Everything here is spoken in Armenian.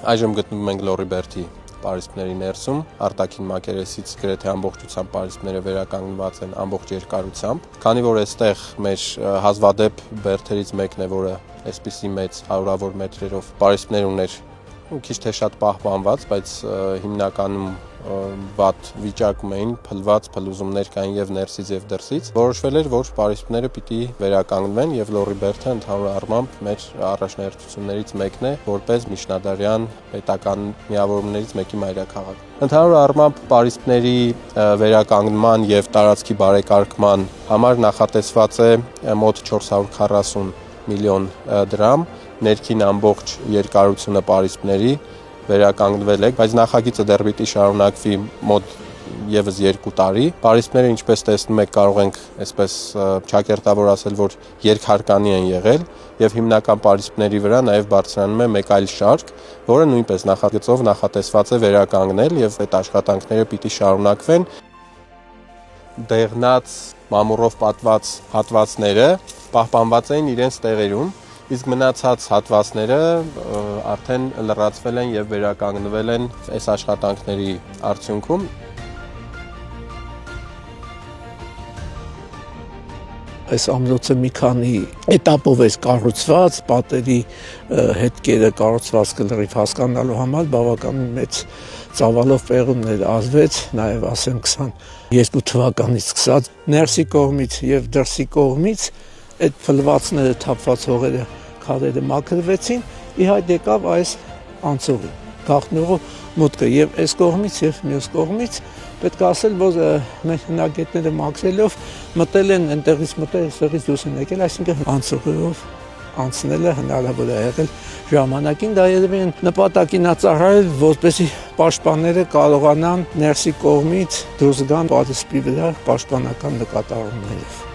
Այժմ գտնվում ենք Լորիբերդի պարիսպների ներսում, արտաքին մակերեսից գրեթե ամբողջությամբ պարիսպները վերականգնված են ամբողջ երկարությամբ, քանի որ այստեղ մեր հազվադեպ բերդերից մեկն է, որը այսպիսի մեծ հարյուրավոր մետրերով պարիսպներ ուներ, քիչ թե շատ պահպանված, բայց հիմնականում վատ վիճակում էին, փլված փլուզումներ կային եւ ներսից եւ դրսից։ Որոշվել էր, որ պարիսպները պիտի վերականգնվեն եւ Լորիբերդը ընդհանուր առմամբ մեր առաջնահերթություններից մեկն է, որպես միջնադարյան պետական միավորումներից մեկի մայրաքաղաք։ Ընդհանուր առմամբ պարիսպների վերականգնման եւ տարածքի բարեկարգման համար նախատեսված է մոտ 440 միլիոն դրամ, ներքին ամբողջ երկարությունը պարիսպների վերականգնվել է, բայց նախագիծը դեռ պիտի շարունակվի մոտ եւս 2 տարի։ Պարիսպները, ինչպես տեսնում եք, կարող ենք այսպես ճակերտավոր ասել, որ երկհարկանի են եղել եւ հիմնական պարիսպների վրա նաեւ բարձրանում է մեկ այլ շարք, որը նույնպես նախագծով նախատեսված է վերականգնել եւ այդ աշխատանքները պիտի շարունակվեն։ Դեղնած մամուռով պատված հատվածները պահպանված են իրենց տեղերում, իսկ մնացած հատվածները արդեն լրացվել են եւ վերականգնվել են այս աշխատանքների արդյունքում։ Այս ամրոցը մի քանի էտապով է կառուցված, պատերի հետքերը կառուցվածքը լրիվ հասկանալու համար բավականին մեծ ծավալով պեղումներ արվեց, նաև ասեմ 22 թվականից սկսած ներսի կողմից եւ դրսի կողմից այդ փլվածները թափված հողերը քարերը մաքրվեցին, իհայտ եկավ այս անցուղի գաղտնուղու մուտքը եւ այս կողմից եւ մյուս կողմից պետք է ասել, որ մեր հնագետները մաքրելով մտել են այնտեղից դուրս են եկել, այսինքն անցուղիով անցնելը հնարավոր է եղել ժամանակին, դա երևի նպատակին ծառայել, որպեսզի պաշտպանները կարողանան ներսի կողմից դուրս գան պարիսպի վրա պաշտպանական նկատառումներով։